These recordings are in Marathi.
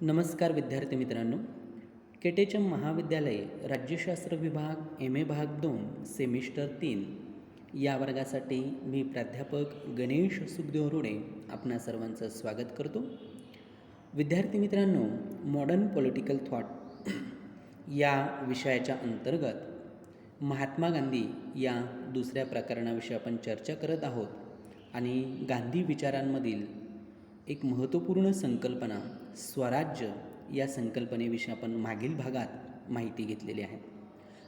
नमस्कार विद्यार्थी मित्रांनो. केटेचम महाविद्यालय राज्यशास्त्र विभाग एम ए भाग 2 सेमिस्टर 3 या वर्गासाठी मी प्राध्यापक गणेश सुखदेव रोडे आपणा सर्वांचं स्वागत करतो. विद्यार्थी मित्रांनो, मॉडर्न पॉलिटिकल थॉट या विषयाच्या अंतर्गत महात्मा गांधी या दुसऱ्या प्रकरणाविषयी आपण चर्चा करत आहोत आणि गांधी विचारांमधील एक महत्त्वपूर्ण संकल्पना स्वराज्य या संकल्पनेविषयी आपण मागील भागात माहिती घेतलेली आहे.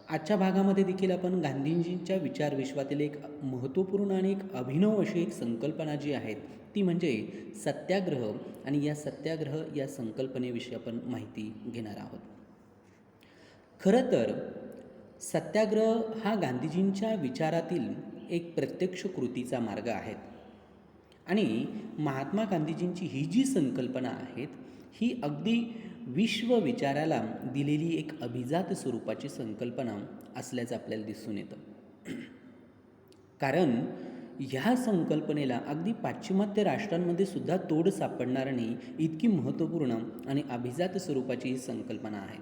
आजच्या भागामध्ये देखील आपण गांधीजींच्या विचार विश्वातील एक महत्त्वपूर्ण आणि एक अभिनव अशी एक संकल्पना जी आहे ती म्हणजे सत्याग्रह आणि या सत्याग्रह या संकल्पनेविषयी आपण माहिती घेणार आहोत. खरं तर सत्याग्रह हा गांधीजींच्या विचारातील एक प्रत्यक्ष कृतीचा मार्ग आहे आणि महात्मा गांधीजींची ही जी संकल्पना आहेत ही अगदी विश्व विचाराला दिलेली एक अभिजात स्वरूपाची संकल्पना असल्याचं आपल्याला दिसून येतं. कारण ह्या संकल्पनेला अगदी पाश्चिमात्य राष्ट्रांमध्ये सुद्धा तोड सापडणार नाही इतकी महत्त्वपूर्ण आणि अभिजात स्वरूपाची ही संकल्पना आहे.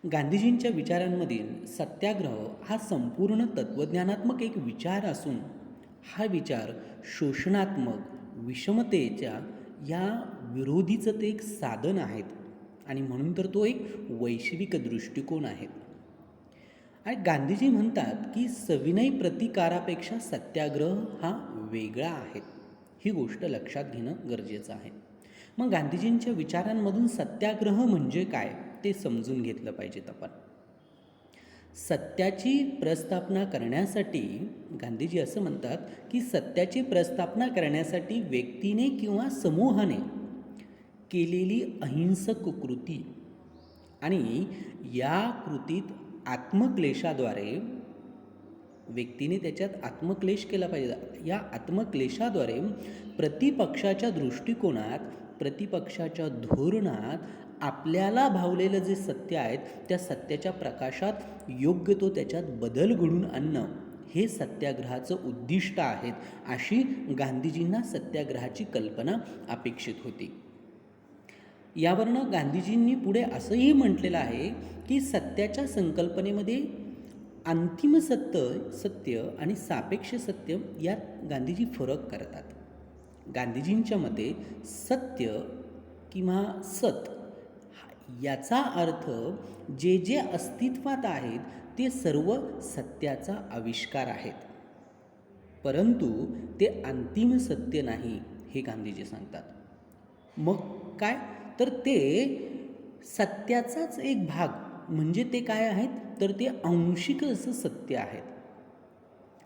गांधीजींच्या विचारांमधील सत्याग्रह हा संपूर्ण तत्त्वज्ञानात्मक एक विचार असून हा विचार शोषणात्मक विषमतेच्या या विरोधीचं ते एक साधन आहेत आणि म्हणून तर तो एक वैश्विक दृष्टिकोन आहे. आणि गांधीजी म्हणतात की सविनय प्रतिकारापेक्षा सत्याग्रह हा वेगळा आहे. ही गोष्ट लक्षात घेणं गरजेचं आहे. मग गांधीजींच्या विचारांमधून सत्याग्रह म्हणजे काय ते समजून घेतलं पाहिजेत आपण. सत्याची प्रस्थापना करण्यासाठी गांधीजी असं म्हणतात की सत्याची प्रस्थापना करण्यासाठी व्यक्तीने किंवा समूहाने केलेली अहिंसक कृती आणि या कृतीत आत्मक्लेशाद्वारे व्यक्तीने त्याच्यात आत्मक्लेश केला पाहिजे. या आत्मक्लेशाद्वारे प्रतिपक्षाच्या दृष्टिकोनात प्रतिपक्षाच्या धोरणात आपल्याला भावलेलं जे सत्य आहे त्या सत्याच्या प्रकाशात योग्य तो त्याच्यात बदल घडून आणणं हे सत्याग्रहाचं उद्दिष्ट आहेत अशी गांधीजींना सत्याग्रहाची कल्पना अपेक्षित होती. यावरनं गांधीजींनी पुढे असंही म्हटलेलं आहे की सत्याच्या संकल्पनेमध्ये अंतिम सत्य आणि सापेक्ष सत्य यात गांधीजी फरक करतात. गांधीजींच्या मते सत्य किंवा सत याचा अर्थ जे जे अस्तित्वात आहेत ते सर्व सत्याचा आविष्कार आहेत, परंतु ते अंतिम सत्य नाही हे गांधीजी सांगतात. मग काय तर ते सत्याचाच एक भाग म्हणजे ते काय आहेत तर ते आंशिक असं सत्य आहेत.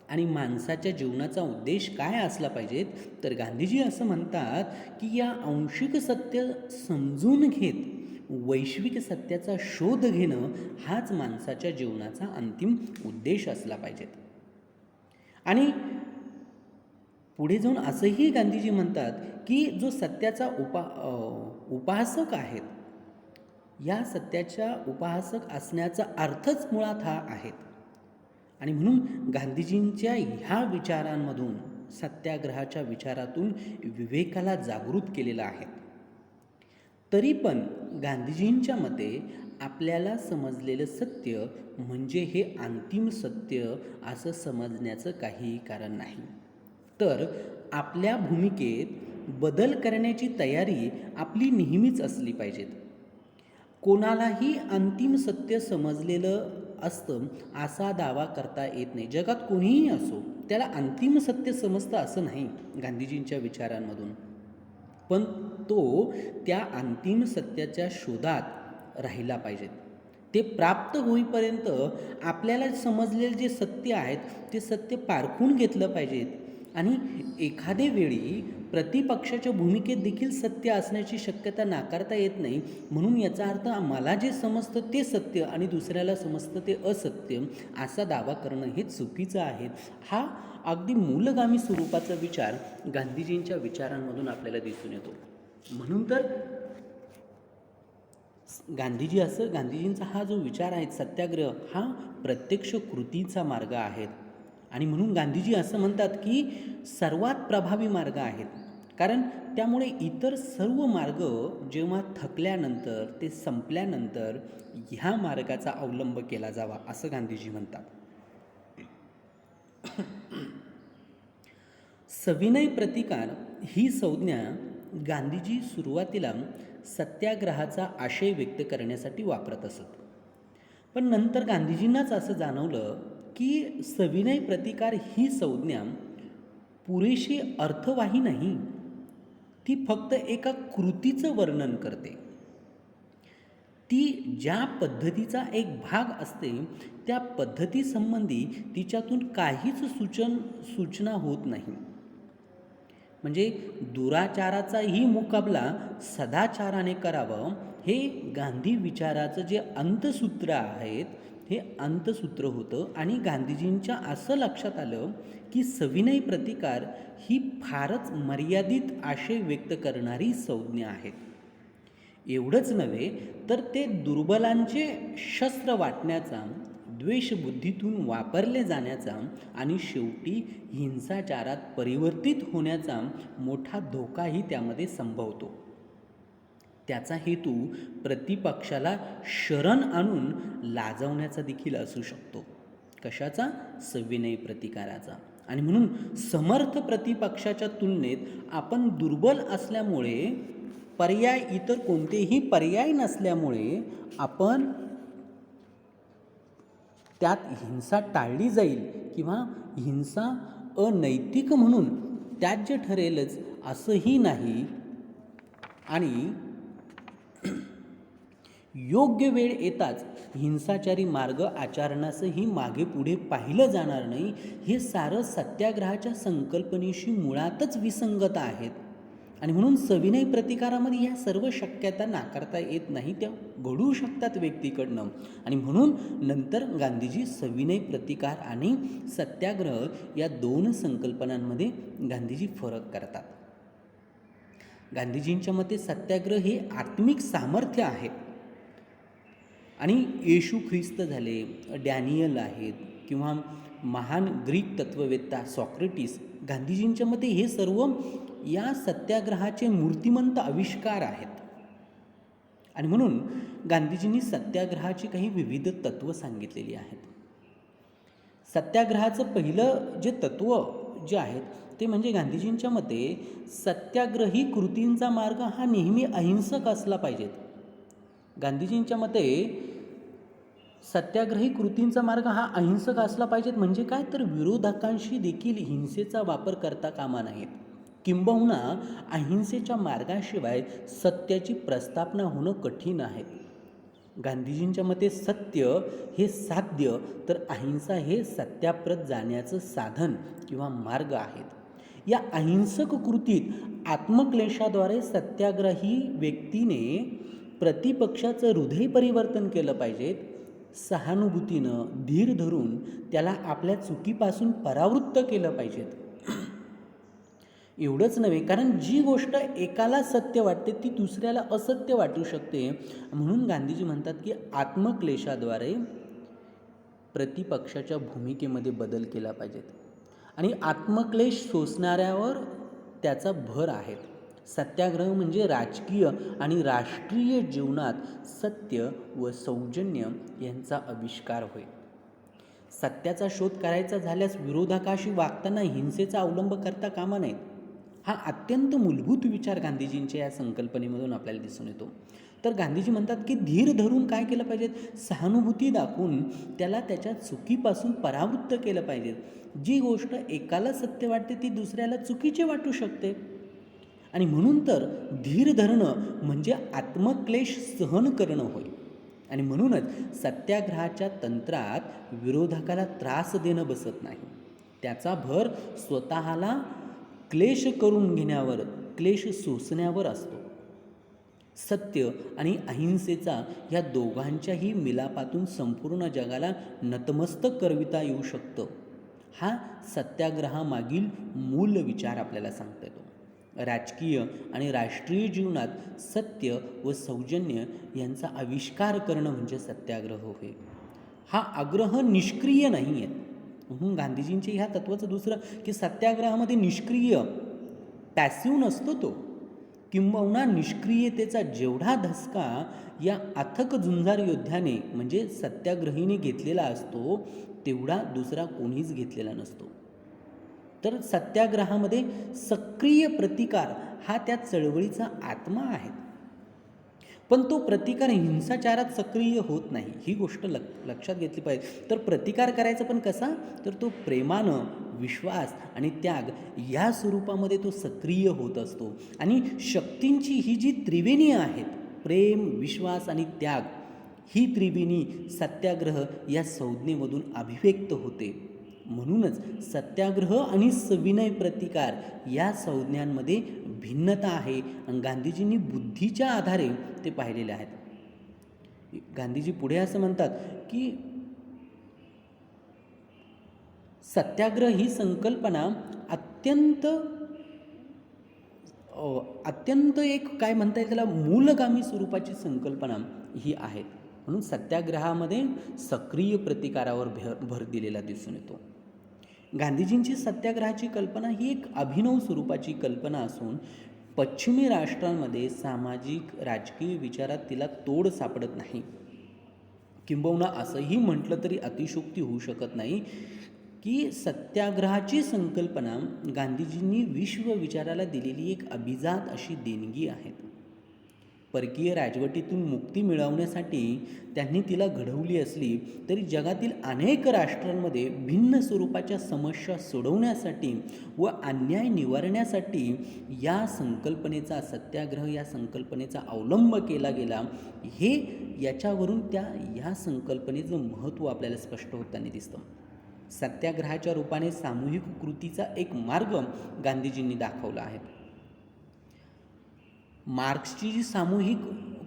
आणि माणसाच्या जीवनाचा उद्देश काय असला पाहिजे तर गांधीजी असं म्हणतात की या आंशिक सत्य समजून घेत वैश्विक सत्याचा शोध घेणं हाच माणसाच्या जीवनाचा अंतिम उद्देश असला पाहिजे. आणि पुढे जाऊन असंही गांधीजी म्हणतात की जो सत्याचा उपासक आहेत या सत्याच्या उपासक असण्याचा अर्थच मुळात हा आहे. आणि म्हणून गांधीजींच्या ह्या विचारांमधून सत्याग्रहाच्या विचारातून विवेकाला जागृत केलेलं आहे. तरी पण गांधीजींच्या मते आपल्याला समजलेलं सत्य म्हणजे हे अंतिम सत्य असं समजण्याचं काहीही कारण नाही. तर आपल्या भूमिकेत बदल करण्याची तयारी आपली नेहमीच असली पाहिजे. कोणालाही अंतिम सत्य समजलेलं असतं असा दावा करता येत नाही. जगात कोणीही असो त्याला अंतिम सत्य समजतं असं नाही गांधीजींच्या विचारांमधून, पण तो त्या अंतिम सत्याच्या शोधात राहिला पाहिजे. ते प्राप्त होईपर्यंत आपल्याला समजलेले जे सत्य आहेत ते सत्य पारखून घेतलं पाहिजे. आणि एखाद्या वेळी प्रतिपक्षाच्या भूमिकेत देखील सत्य असण्याची शक्यता नाकारता येत नाही. म्हणून याचा अर्थ मला जे समजतं ते सत्य आणि दुसऱ्याला समजतं ते असत्य असा दावा करणं हे चुकीचं आहे. हा अगदी मूलगामी स्वरूपाचा विचार गांधीजींच्या विचारांमधून आपल्याला दिसून येतो. म्हणून तर गांधीजींचा हा जो विचार आहे सत्याग्रह हा प्रत्यक्ष कृतीचा मार्ग आहे. आणि म्हणून गांधीजी असं म्हणतात की सर्वात प्रभावी मार्ग आहेत कारण त्यामुळे इतर सर्व मार्ग जेव्हा थकल्यानंतर ते संपल्यानंतर ह्या मार्गाचा अवलंब केला जावा असं गांधीजी म्हणतात. सविनय प्रतिकार ही संज्ञा गांधीजी सुरुवातीला सत्याग्रहाचा आशय व्यक्त करण्यासाठी वापरत असत. पण नंतर गांधीजींनाच असं जाणवलं की सविनय प्रतिकार ही संज्ञा पुरेशी अर्थवाही नाही. ती फक्त एका कृतीचं वर्णन करते. ती ज्या पद्धतीचा एक भाग असते त्या पद्धतीसंबंधी तिच्यातून काहीच सूचना होत नाही. म्हणजे दुराचाराचाही मुकाबला सदाचाराने करावं हे गांधी विचाराचं जे अंतसूत्र आहेत हे अंतसूत्र होतं. आणि गांधीजींच्या असं लक्षात आलं की सविनय प्रतिकार ही फारच मर्यादित आशय व्यक्त करणारी संज्ञा आहेत. एवढंच नव्हे तर ते दुर्बलांचे शस्त्र वाटण्याचा, द्वेषबुद्धीतून वापरले जाण्याचा आणि शेवटी हिंसाचारात परिवर्तित होण्याचा मोठा धोकाही त्यामध्ये संभवतो. त्याचा हेतू प्रतिपक्षाला शरण आणून लाजवण्याचा देखील असू शकतो. कशाचा? सविनय प्रतिकाराचा. आणि म्हणून समर्थ प्रतिपक्षाच्या तुलनेत आपण दुर्बल असल्यामुळे, इतर कोणतेही पर्याय नसल्यामुळे आपण त्यात हिंसा टाळली जाईल किंवा हिंसा अनैतिक म्हणून त्याज्य ठरेलच असंही नाही. आणि योग्य वेळ येताच हिंसाचारी मार्ग आचरणासही मागे पुढे पाहिलं जाणार नाही. हे सारं सत्याग्रहाच्या संकल्पनेशी मुळातच विसंगत आहेत. आणि म्हणून सविनय प्रतिकारामध्ये ह्या सर्व शक्यता नाकारता येत नाही. त्या घडू शकतात व्यक्तीकडनं. आणि म्हणून नंतर गांधीजी सविनय प्रतिकार आणि सत्याग्रह या दोन संकल्पनांमध्ये गांधीजी फरक करतात. गांधीजींच्या मते सत्याग्रह हे आत्मिक सामर्थ्य आहे. आणि येशू ख्रिस्त झाले, डॅनियल आहेत किंवा महान ग्रीक तत्ववेत्ता सॉक्रेटिस, गांधीजींच्या मते हे सर्व या सत्याग्रहाचे मूर्तिमंत आविष्कार आहेत. आणि म्हणून गांधीजींनी सत्याग्रहाची काही विविध तत्व सांगितलेली आहेत. सत्याग्रहाचं पहिलं जे तत्व जे आहेत ते म्हणजे गांधीजींच्या मते सत्याग्रही कृतींचा मार्ग हा नेहमी अहिंसक असला पाहिजेत. गांधीजींच्या मते सत्याग्रही कृतींचा मार्ग हा अहिंसक असला पाहिजेत. म्हणजे काय? तर विरोधकांशी देखील हिंसेचा वापर करता कामा नाहीत. किंबहुना अहिंसेच्या मार्गाशिवाय सत्याची प्रस्थापना होणं कठीण आहे. गांधीजींच्या मते सत्य हे साध्य तर अहिंसा हे सत्याप्रत जाण्याचं साधन किंवा मार्ग आहेत. या अहिंसक कृतीत आत्मक्लेशाद्वारे सत्याग्रही व्यक्तीने प्रतिपक्षाचं हृदय परिवर्तन केलं पाहिजेत. सहानुभूतीनं धीर धरून त्याला आपल्या चुकीपासून परावृत्त केलं पाहिजेत. एवढंच नव्हे, कारण जी गोष्ट एकाला सत्य वाटते ती दुसऱ्याला असत्य वाटू शकते. म्हणून गांधीजी म्हणतात की आत्मक्लेशाद्वारे प्रतिपक्षाच्या भूमिकेमध्ये बदल केला पाहिजेत. आणि आत्मक्लेश सोसणाऱ्यावर त्याचा भर आहे. सत्याग्रह म्हणजे राजकीय आणि राष्ट्रीय जीवनात सत्य व सौजन्य यांचा आविष्कार होय. सत्याचा शोध करायचा झाल्यास विरोधकाशी वागताना हिंसेचा अवलंब करता कामा नये. हा अत्यंत मूलभूत विचार गांधीजींच्या या संकल्पनेमधून आपल्याला दिसून येतो. तर गांधीजी म्हणतात की धीर धरून काय केलं पाहिजे? सहानुभूती दाखवून त्याला त्याच्या चुकीपासून परावृत्त केलं पाहिजे. जी गोष्ट एकाला सत्य वाटते ती दुसऱ्याला चुकीचे वाटू शकते. आणि म्हणून तर धीर धरणं म्हणजे आत्मक्लेश सहन करणं होय. आणि म्हणूनच सत्याग्रहाच्या तंत्रात विरोधकाला त्रास देणं बसत नाही. त्याचा भर स्वतःला क्लेश करून घेण्यावर, क्लेश सोसण्यावर असतो. सत्य आणि अहिंसेचा या दोघांच्याही मिलापातून संपूर्ण जगाला नतमस्तक करविता येऊ शकतं. हा सत्याग्रहामागील मूल विचार आपल्याला सांगता येतो. राजकीय आणि राष्ट्रीय जीवनात सत्य व सौजन्य यांचा आविष्कार करणं म्हणजे सत्याग्रह होय. हा आग्रह निष्क्रिय नाही आहे. म्हणून गांधीजींचे ह्या तत्वाचं दुसरं की सत्याग्रहामध्ये निष्क्रिय पॅसिव्ह नसतो तो, किंबहुना निष्क्रियतेचा जेवढा धसका या अथक झुंजार योद्ध्याने म्हणजे सत्याग्रहीने घेतलेला असतो तेवढा दुसरा कोणीच घेतलेला नसतो. तर सत्याग्रहामध्ये सक्रिय प्रतिकार हा त्या चळवळीचा आत्मा आहे. पण तो प्रतिकार हिंसाचारात सक्रिय होत नाही, ही गोष्ट लक्षात घेतली पाहिजे. तर प्रतिकार करायचा पण कसा, तर तो प्रेमानं, विश्वास आणि त्याग या स्वरूपामध्ये तो सक्रिय होत असतो. आणि शक्तींची ही जी त्रिवेणी आहेत, प्रेम, विश्वास आणि त्याग, ही त्रिवेणी सत्याग्रह या संज्ञेमधून अभिव्यक्त होते. म्हणूनच सत्याग्रह आणि सविनय प्रतिकार या संज्ञांमध्ये भिन्नता आहे आणि गांधीजींनी बुद्धीच्या आधारे ते पाहिलेले आहेत. गांधीजी पुढे असं म्हणतात की सत्याग्रह ही संकल्पना अत्यंत एक काय म्हणता येईल त्याला मूलगामी स्वरूपाची संकल्पना ही आहे. म्हणून सत्याग्रहामध्ये सक्रिय प्रतिकारावर भर दिलेला दिसून येतो. गांधीजींची सत्याग्रहाची कल्पना ही एक अभिनव स्वरूपाची कल्पना असून पश्चिमी राष्ट्रांमध्ये सामाजिक राजकीय विचारात तिला तोड सापडत नाही. किंबहुना असंही म्हटलं तरी अतिशयोक्ती होऊ शकत नाही की सत्याग्रहाची संकल्पना गांधीजींनी विश्व विचाराला दिलेली एक अभिजात अशी देणगी आहे. परकीय राजवटीतून मुक्ती मिळवण्यासाठी त्यांनी तिला घडवली असली तरी जगातील अनेक राष्ट्रांमध्ये भिन्न स्वरूपाच्या समस्या सोडवण्यासाठी व अन्याय निवारण्यासाठी या संकल्पनेचा, सत्याग्रह या संकल्पनेचा अवलंब केला गेला. हे याच्यावरून या संकल्पनेचं महत्त्व आपल्याला स्पष्ट होताना दिसतं. सत्याग्रहाच्या रूपाने सामूहिक कृतीचा एक मार्ग गांधीजींनी दाखवला आहे. मार्क्सची जी सामूहिक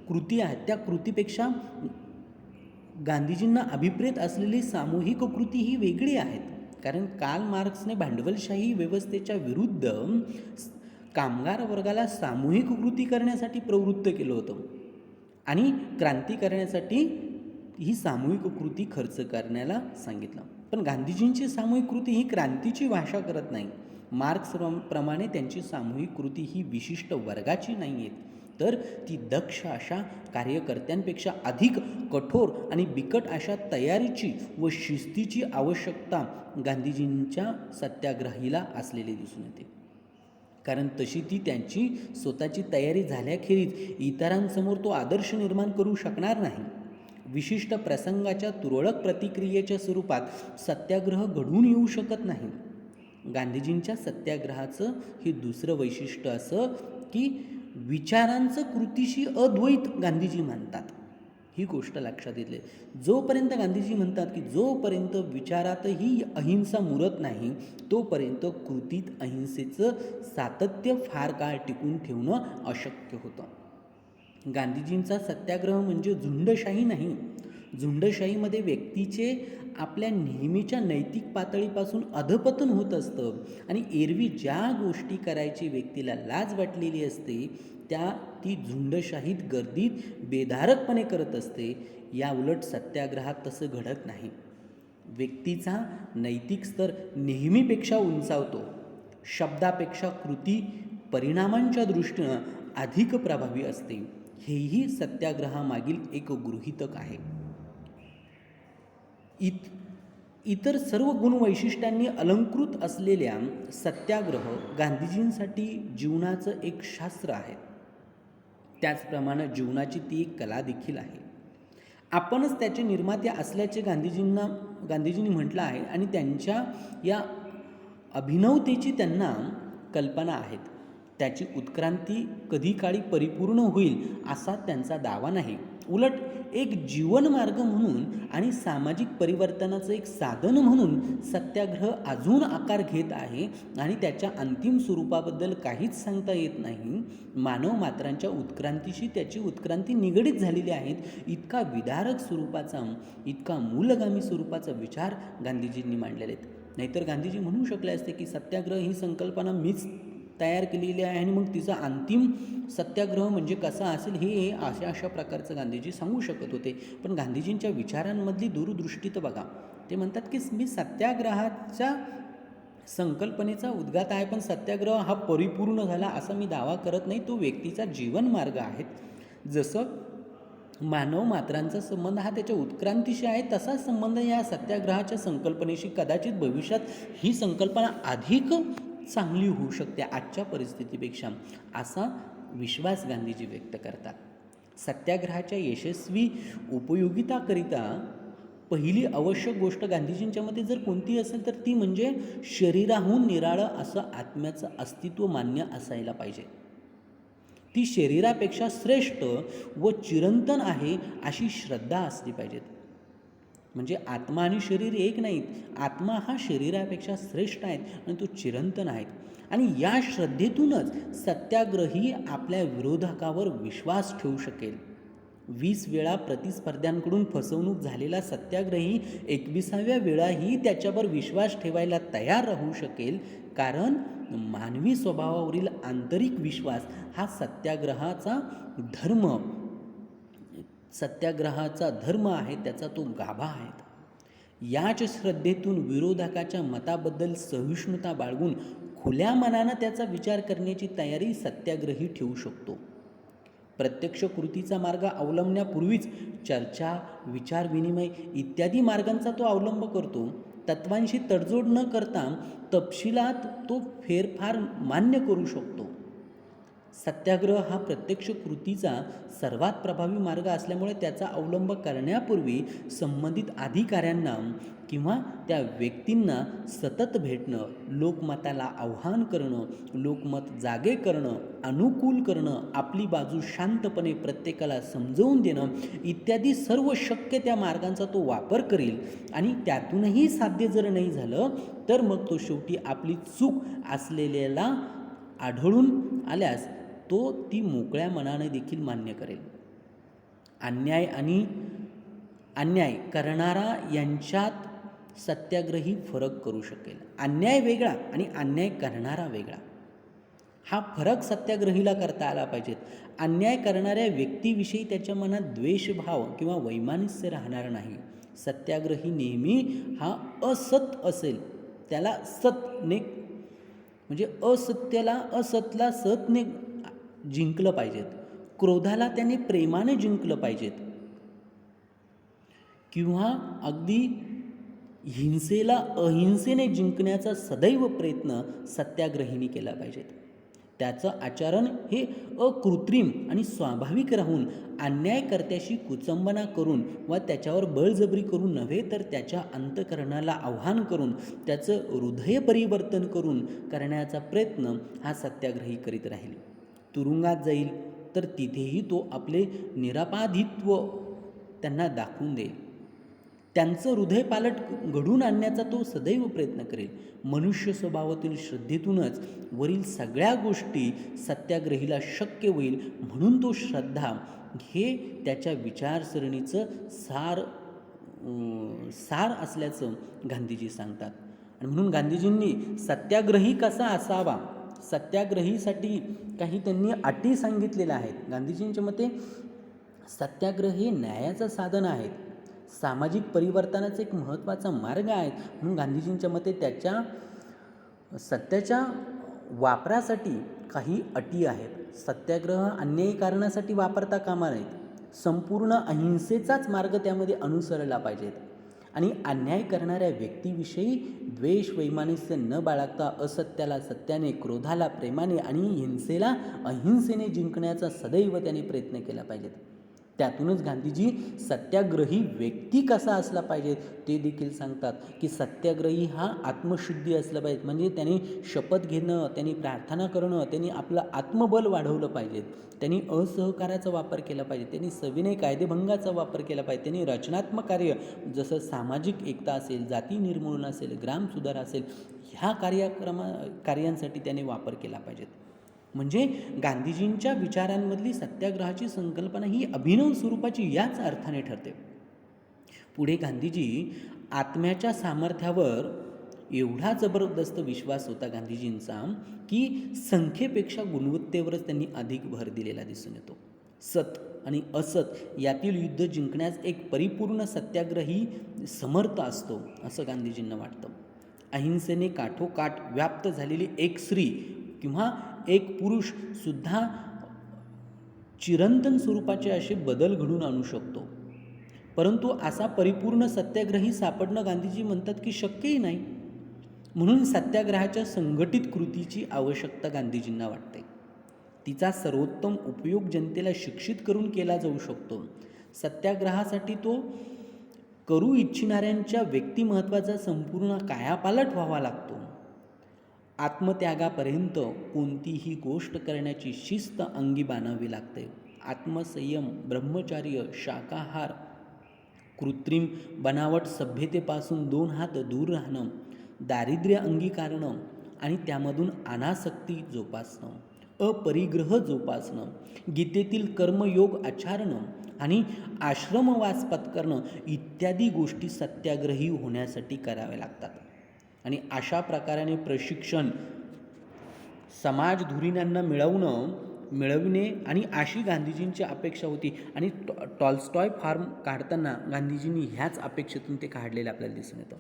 कृती आहे त्या कृतीपेक्षा गांधीजींना अभिप्रेत असलेली सामूहिक कृती ही वेगळी आहेत. कारण कार्ल मार्क्सने भांडवलशाही व्यवस्थेच्या विरुद्ध कामगार वर्गाला सामूहिक कृती करण्यासाठी प्रवृत्त केलं होतं आणि क्रांती करण्यासाठी ही सामूहिक कृती खर्च करण्याला सांगितलं. पण गांधीजींची सामूहिक कृती ही क्रांतीची भाषा करत नाही. मार्क्स प्रमाणे त्यांची सामूहिक कृती ही विशिष्ट वर्गाची नाही आहेत, तर ती दक्ष अशा कार्यकर्त्यांपेक्षा अधिक कठोर आणि बिकट अशा तयारीची व शिस्तीची आवश्यकता गांधीजींच्या सत्याग्रहीला असलेली दिसून येते. कारण तशी ती त्यांची स्वतःची तयारी झाल्याखेरीज इतरांसमोर तो आदर्श निर्माण करू शकणार नाही. विशिष्ट प्रसंगाच्या तुरळक प्रतिक्रियेच्या स्वरूपात सत्याग्रह घडून येऊ शकत नाही. गांधीजींच्या सत्याग्रहाचं हे दुसरं वैशिष्ट्य असं की विचारांचं कृतीशी अद्वैत गांधीजी मानतात. ही गोष्ट लक्षात घेतली. जोपर्यंत गांधीजी म्हणतात की जोपर्यंत विचारातही अहिंसा मुरत नाही तोपर्यंत कृतीत अहिंसेचं सातत्य फार काळ टिकून ठेवणं अशक्य होतं. गांधीजींचा सत्याग्रह म्हणजे झुंडशाही नाही. झुंडशाहीमध्ये व्यक्तीचे आपल्या नेहमीच्या नैतिक पातळीपासून अधपतन होत असतं आणि एरवी ज्या गोष्टी करायची व्यक्तीला लाज वाटलेली असते ती झुंडशाहीत गर्दीत बेधारकपणे करत असते. या उलट सत्याग्रहात तसं घडत नाही. व्यक्तीचा नैतिक स्तर नेहमीपेक्षा उंचावतो. शब्दापेक्षा कृती परिणामांच्या दृष्टीनं अधिक प्रभावी असते. हेही सत्याग्रहामागील एक गृहीतक आहे. इतर सर्व गुणवैशिष्ट्यांनी अलंकृत असलेल्या सत्याग्रह गांधीजींसाठी जीवनाचं एक शास्त्र आहे. त्याचप्रमाणे जीवनाची ती एक कला देखील आहे. आपणच त्याचे निर्माते असल्याचे गांधीजींनी म्हटलं आहे आणि त्यांच्या या अभिनवतेची त्यांना कल्पना आहेत. त्याची उत्क्रांती कधी काळी परिपूर्ण होईल असा त्यांचा दावा नाही. उलट एक जीवनमार्ग म्हणून आणि सामाजिक परिवर्तनाचं एक साधन म्हणून सत्याग्रह अजून आकार घेत आहे आणि त्याच्या अंतिम स्वरूपाबद्दल काहीच सांगता येत नाही. मानव मात्रांच्या उत्क्रांतीशी त्याची उत्क्रांती निगडीत झालेली आहे. इतका विदारक स्वरूपाचा, इतका मूलगामी स्वरूपाचा विचार गांधीजींनी मांडलेले आहेत. नाहीतर गांधीजी म्हणू शकले असते की सत्याग्रह ही संकल्पना मीच तयार केलेली आहे आणि मग तिचा अंतिम सत्याग्रह म्हणजे कसा असेल हे अशा प्रकारचं गांधीजी सांगू शकत होते. पण गांधीजींच्या विचारांमधली दूरदृष्टी तर बघा. ते म्हणतात की मी संकल्पनेचा उद्गात आहे, पण सत्याग्रह हा परिपूर्ण झाला असा मी दावा करत नाही. तो व्यक्तीचा जीवनमार्ग आहे. जसं मानव मात्रांचा संबंध हा त्याच्या उत्क्रांतीशी आहे, तसाच संबंध या सत्याग्रहाच्या संकल्पनेशी. कदाचित भविष्यात ही संकल्पना अधिक चांगली होऊ शकते आजच्या परिस्थितीपेक्षा, असा विश्वास गांधीजी व्यक्त करतात. सत्याग्रहाच्या यशस्वी उपयोगिताकरिता पहिली आवश्यक गोष्ट गांधीजींच्या मते जर कोणती असेल तर ती म्हणजे शरीराहून निराळं असं आत्म्याचं अस्तित्व मान्य असायला पाहिजे. ती शरीरापेक्षा श्रेष्ठ व चिरंतन आहे अशी श्रद्धा असली पाहिजेत. म्हणजे आत्मा आणि शरीर एक नाहीत. आत्मा हा शरीरापेक्षा श्रेष्ठ आहेत आणि तो चिरंतन आहेत. आणि या श्रद्धेतूनच सत्याग्रही आपल्या विरोधकावर विश्वास ठेवू शकेल. 20 वेळा प्रतिस्पर्ध्यांकडून फसवणूक झालेला सत्याग्रही 21व्या वेळाही त्याच्यावर विश्वास ठेवायला तयार राहू शकेल, कारण मानवी स्वभावावरील आंतरिक विश्वास हा सत्याग्रहाचा धर्म आहे, त्याचा तो गाभा आहे. याच श्रद्धेतून विरोधकाच्या मताबद्दल सहिष्णुता बाळगून खुल्या मनानं त्याचा विचार करण्याची तयारी सत्याग्रही ठेवू शकतो. प्रत्यक्ष कृतीचा मार्ग अवलंबण्यापूर्वीच चर्चा, विचारविनिमय इत्यादी मार्गांचा तो अवलंब करतो. तत्वांशी तडजोड न करता तपशिलात तो फेरफार मान्य करू शकतो. सत्याग्रह हा प्रत्यक्ष कृतीचा सर्वात प्रभावी मार्ग असल्यामुळे त्याचा अवलंब करण्यापूर्वी संबंधित अधिकाऱ्यांना किंवा त्या व्यक्तींना सतत भेटणं, लोकमताला आव्हान करणं, लोकमत जागे करणं, अनुकूल करणं, आपली बाजू शांतपणे प्रत्येकाला समजवून देणं इत्यादी सर्व शक्य त्या मार्गांचा तो वापर करेल. आणि त्यातूनही साध्य जर नाही झालं तर मग तो शेवटी आपली चूक असलेल्याला आढळून आल्यास तो ती मोकळ्या मनाने देखील मान्य करेल. अन्याय करणारा यांच्यात सत्याग्रही फरक करू शकेल. अन्याय वेगळा आणि अन्याय करणारा वेगळा, हा फरक सत्याग्रहीला करता आला पाहिजेत. अन्याय करणाऱ्या व्यक्तीविषयी त्याच्या मनात द्वेषभाव किंवा वैमनस्य राहणार नाही. सत्याग्रही नेहमी हा असत असेल, त्याला सतने म्हणजे असतला सतने जिंकलं पाहिजेत. क्रोधाला त्याने प्रेमाने जिंकलं पाहिजेत किंवा अगदी हिंसेला अहिंसेने जिंकण्याचा सदैव प्रयत्न सत्याग्रहीने केला पाहिजेत. त्याचं आचरण हे अकृत्रिम आणि स्वाभाविक राहून अन्यायकर्त्याशी कुचंबना करून व त्याच्यावर बळजबरी करून नव्हे, तर त्याच्या अंतःकरणाला आव्हान करून त्याचं हृदय परिवर्तन करून करण्याचा प्रयत्न हा सत्याग्रही करीत राहील. तुरुंगात जाईल तर तिथेही तो आपले निरापाधित्व त्यांना दाखवून देईल. त्यांचं हृदयपालट घडून आणण्याचा तो सदैव प्रयत्न करेल. मनुष्य स्वभावातील श्रद्धेतूनच वरील सगळ्या गोष्टी सत्याग्रहीला शक्य होईल. म्हणून तो श्रद्धा हे त्याच्या विचारसरणीचं सार असल्याचं गांधीजी सांगतात. आणि म्हणून गांधीजींनी सत्याग्रही कसा असावा, सत्याग्रहीसाठी काही त्यांनी अटी सांगितलेल्या आहेत. गांधीजींच्या मते सत्याग्रह हे न्यायाचं साधन आहेत, सामाजिक परिवर्तनाचा एक महत्त्वाचा मार्ग आहे. म्हणून गांधीजींच्या मते सत्याच्या वापरासाठी काही अटी आहेत. सत्याग्रह अन्यायी कारणासाठी वापरता कामा नयेत. संपूर्ण अहिंसेचाच मार्ग त्यामध्ये अनुसरला पाहिजेत. आणि अन्याय करणाऱ्या व्यक्तीविषयी द्वेष वैमनस्य न बाळगता असत्याला सत्याने, क्रोधाला प्रेमाने आणि हिंसेला अहिंसेने जिंकण्याचा सदैव त्याने प्रयत्न केला पाहिजेत. त्यातूनच गांधीजी सत्याग्रही व्यक्ती कसा असला पाहिजे ते देखील सांगतात की सत्याग्रही हा आत्मशुद्धी असला पाहिजे. म्हणजे त्याने शपथ घेणं, त्यांनी प्रार्थना करणं, त्यांनी आपलं आत्मबल वाढवलं पाहिजे, त्यांनी असहकाराचा वापर केला पाहिजे, त्यांनी सविनय कायदेभंगाचा वापर केला पाहिजे, त्यांनी रचनात्मक कार्य जसं सामाजिक एकता असेल, जाती निर्मूलन असेल, ग्रामसुधार असेल, ह्या कार्यांसाठी त्याने वापर केला पाहिजे. म्हणजे गांधीजींच्या विचारांमधली सत्याग्रहाची संकल्पना ही अभिनव स्वरूपाची याच अर्थाने ठरते. पुढे गांधीजी आत्म्याच्या सामर्थ्यावर एवढा जबरदस्त विश्वास होता गांधीजींचा की संख्येपेक्षा गुणवत्तेवरच त्यांनी अधिक भर दिलेला दिसून येतो. सत आणि असत यातील युद्ध जिंकण्यास एक परिपूर्ण सत्याग्रही समर्थ असतो असं गांधीजींना वाटतं. अहिंसेने काठोकाठ व्याप्त झालेली एक स्त्री किंवा एक पुरुषसुद्धा चिरंतन स्वरूपाचे असे बदल घडून आणू शकतो. परंतु असा परिपूर्ण सत्याग्रही सापडणं गांधीजी म्हणतात की शक्यही नाही. म्हणून सत्याग्रहाच्या संघटित कृतीची आवश्यकता गांधीजींना वाटते. तिचा सर्वोत्तम उपयोग जनतेला शिक्षित करून केला जाऊ शकतो. सत्याग्रहासाठी तो करू इच्छिणाऱ्यांच्या व्यक्तिमत्वाचा संपूर्ण कायापालट व्हावा लागतो. आत्मत्यागापर्यंत कोणतीही गोष्ट करण्याची शिस्त अंगी बाणावी लागते. आत्मसंयम, ब्रह्मचार्य, शाकाहार, कृत्रिम बनावट सभ्यतेपासून 2 हात दूर राहणं, दारिद्र्य अंगीकारणं आणि त्यामधून अनासक्ती जोपासणं, अपरिग्रह जोपासणं, गीतेतील कर्मयोग आचरणं आणि आश्रमवास पत्करणं इत्यादी गोष्टी सत्याग्रही होण्यासाठी कराव्या लागतात. आणि अशा प्रकाराने प्रशिक्षण समाज धुरीणांना मिळविणे आणि अशी गांधीजींची अपेक्षा होती. आणि टॉल्स्टॉय फार्म काढताना गांधीजींनी ह्याच अपेक्षेतून ते काढलेलं आपल्याला दिसून येतं.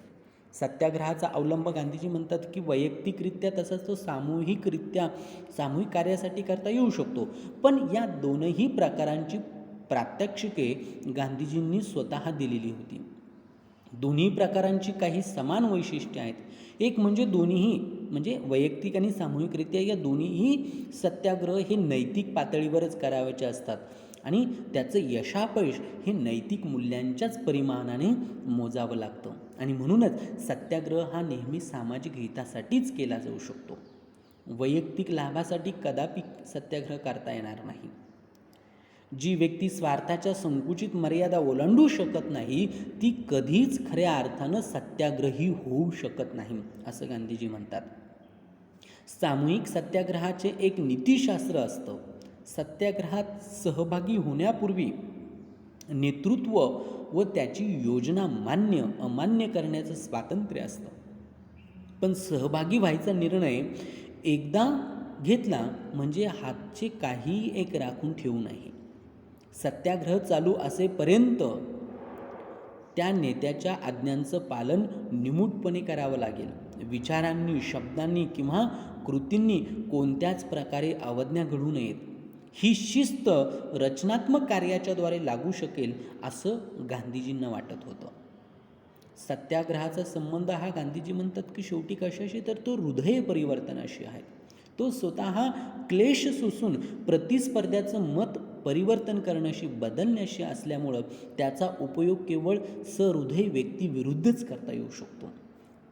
सत्याग्रहाचा अवलंब गांधीजी म्हणतात की वैयक्तिकरित्या तसंच तो सामूहिक कार्यासाठी करता येऊ शकतो. पण या दोनही प्रकारांची प्रात्यक्षिके गांधीजींनी स्वतः दिलेली होती. दोन्ही प्रकारांची काही समान वैशिष्ट्ये आहेत. एक म्हणजे दोन्हीही म्हणजे वैयक्तिक आणि सामूहिकरित्या या दोन्हीही सत्याग्रह हे नैतिक पातळीवरच करावयाचे असतात आणि त्याचं यशापयश हे नैतिक मूल्यांच्याच परिमाणाने मोजावं लागतं. आणि म्हणूनच सत्याग्रह हा नेहमी सामाजिक हितासाठीच केला जाऊ शकतो. वैयक्तिक लाभासाठी कदापि सत्याग्रह करता येणार नाही. जी व्यक्ती स्वार्थाच्या संकुचित मर्यादा ओलांडू शकत नाही ती कधीच खऱ्या अर्थानं सत्याग्रही होऊ शकत नाही, असं गांधीजी म्हणतात. सामूहिक सत्याग्रहाचे एक नीतिशास्त्र असतं. सत्याग्रहात सहभागी होण्यापूर्वी नेतृत्व व त्याची योजना मान्य अमान्य करण्याचं स्वातंत्र्य असतं. पण सहभागी व्हायचा निर्णय एकदा घेतला म्हणजे हातचे काही एक राखून ठेवू नये. सत्याग्रह चालू असेपर्यंत त्या नेत्याच्या आज्ञांचं पालन निमूटपणे करावं लागेल. विचारांनी, शब्दांनी किंवा कृतींनी कोणत्याच प्रकारे अवज्ञा घडू नयेत. ही शिस्त रचनात्मक कार्याच्याद्वारे लागू शकेल असं गांधीजींना वाटत होतं. सत्याग्रहाचा संबंध हा गांधीजी म्हणतात की शेवटी कशाशी तर तो हृदय परिवर्तनाशी आहे. तो स्वतः क्लेश सोसून प्रतिस्पर्ध्याचं मत परिवर्तन करण्याशी बदलण्याशी असल्यामुळं त्याचा उपयोग केवळ सहृदयी व्यक्तीविरुद्धच करता येऊ शकतो.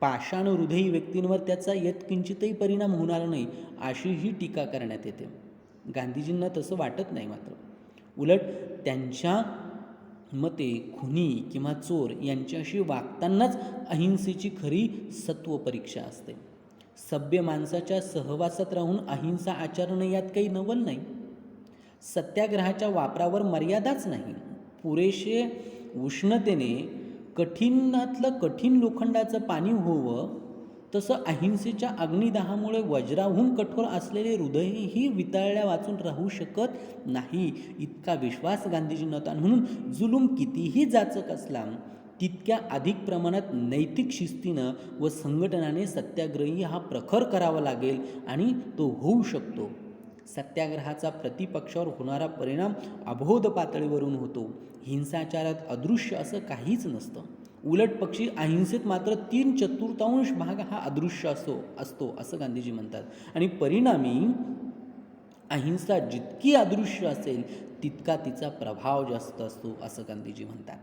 पाषाण हृदयी व्यक्तींवर त्याचा यत्किंचितही परिणाम होणार नाही अशीही टीका करण्यात येते. गांधीजींना तसं वाटत नाही. मात्र उलट त्यांच्या मते खुनी किंवा चोर यांच्याशी वागतानाच अहिंसेची खरी सत्वपरीक्षा असते. सभ्य माणसाच्या सहवासात राहून अहिंसा आचरण यात काही नवल नाही. सत्याग्रहाच्या वापरावर मर्यादाच नाही. पुरेशे उष्णतेने कठीणातलं कठीण लोखंडाचं पाणी होवं तसं अहिंसेच्या अग्निदाहामुळे वज्राहून कठोर असलेले हृदयही वितळल्या वाचून राहू शकत नाही इतका विश्वास गांधीजींना होता. म्हणून जुलूम कितीही जाचक असला तितक्या अधिक प्रमाणात नैतिक शिस्तीनं व संघटनाने सत्याग्रही हा प्रखर करावा लागेल आणि तो होऊ शकतो. सत्याग्रहाचा प्रतिपक्षावर होणारा परिणाम अबोध पातळीवरून होतो. हिंसाचारात अदृश्य असं काहीच नसतं. उलट पक्षी अहिंसेत मात्र 3/4 भाग हा अदृश्य असतो असं गांधीजी म्हणतात. आणि परिणामी अहिंसा जितकी अदृश्य असेल तितका तिचा प्रभाव जास्त असतो असं गांधीजी म्हणतात.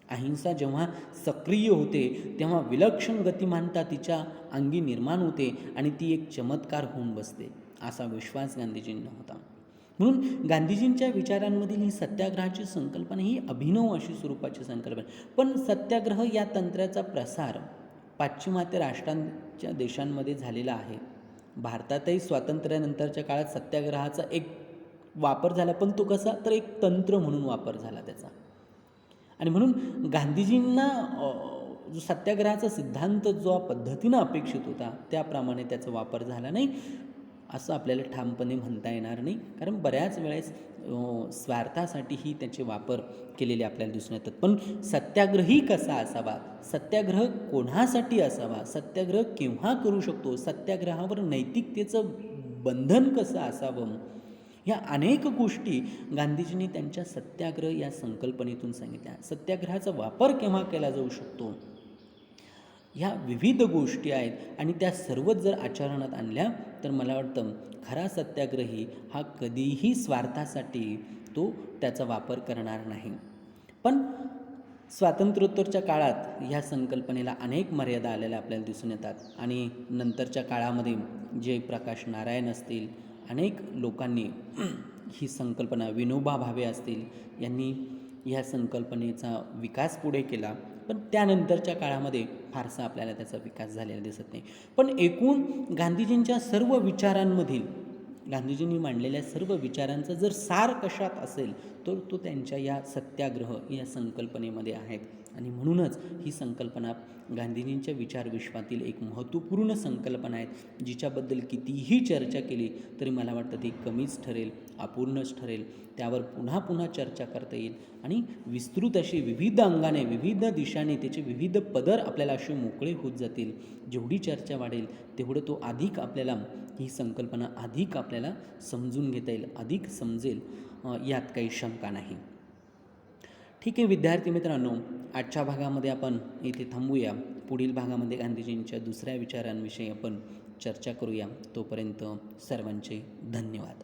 अहिंसा जेव्हा सक्रिय होते तेव्हा विलक्षण गतिमानता तिच्या अंगी निर्माण होते आणि ती एक चमत्कार होऊन बसते असा विश्वास गांधीजींना होता. म्हणून गांधीजींच्या विचारांमधील ही सत्याग्रहाची संकल्पना ही अभिनव अशी स्वरूपाची संकल्पना. पण सत्याग्रह या तंत्राचा प्रसार पाश्चिमात्य राष्ट्रांच्या देशांमध्ये झालेला आहे. भारतातही स्वातंत्र्यानंतरच्या काळात सत्याग्रहाचा एक वापर झाला, पण तो कसा तर एक तंत्र म्हणून वापर झाला त्याचा. आणि म्हणून गांधीजींना जो सत्याग्रहाचा सिद्धांत जो पद्धतीनं अपेक्षित होता त्याप्रमाणे त्याचा वापर झाला नाही. असं आपल्याला ठामपणे म्हणता येणार नाही, कारण बऱ्याच वेळेस स्वार्थासाठीही त्याचे वापर केलेले आपल्याला दिसून येतात. पण सत्याग्रही कसा असावा, सत्याग्रह कोणासाठी असावा, सत्याग्रह केव्हा करू शकतो, सत्याग्रहावर नैतिकतेचं बंधन कसं असावं, ह्या अनेक गोष्टी गांधीजींनी त्यांच्या सत्याग्रह या संकल्पनेतून सांगितल्या. सत्याग्रहाचा वापर केव्हा केला जाऊ शकतो, ह्या विविध गोष्टी आहेत आणि त्या सर्वच जर आचरणात आणल्या तर मला वाटतं खरा सत्याग्रही हा कधीही स्वार्थासाठी तो त्याचा वापर करणार नाही. पण स्वातंत्र्योत्तरच्या काळात ह्या संकल्पनेला अनेक मर्यादा आलेल्या आपल्याला दिसून येतात आणि नंतरच्या काळामध्ये जयप्रकाश नारायण असतील, अनेक लोकांनी ही संकल्पना, विनोबा भावे असतील, यांनी ह्या संकल्पनेचा विकास पुढे केला. पण त्यानंतरच्या काळामध्ये फारसा आपल्याला त्याचा विकास झालेला दिसत नाही. पण एकूण गांधीजींच्या सर्व विचारांमधील, गांधीजींनी मांडलेल्या सर्व विचारांचा जर सार कशात असेल तर तो त्यांच्या या सत्याग्रह या संकल्पनेमध्ये आहेत. आणि म्हणूनच ही संकल्पना गांधीजींच्या विचारविश्वातील एक महत्त्वपूर्ण संकल्पना आहे, जिच्याबद्दल कितीही चर्चा केली तरी मला वाटतं ती कमीच ठरेल, अपूर्णच ठरेल. त्यावर पुन्हा पुन्हा चर्चा करता येईल आणि विस्तृत अशी विविध अंगाने, विविध दिशाने त्याचे विविध पदर आपल्याला असे मोकळे होत जातील. जेवढी चर्चा वाढेल तेवढं तो अधिक आपल्याला ही संकल्पना अधिक आपल्याला समजून घेता येईल, अधिक समजेल, यात काही शंका नाही. ठीक आहे विद्यार्थी मित्रांनो, आजच्या भागामध्ये आपण इथे थांबूया. पुढील भागामध्ये गांधीजींच्या दुसऱ्या विचारांविषयी आपण चर्चा करूया. तोपर्यंत सर्वांचे धन्यवाद.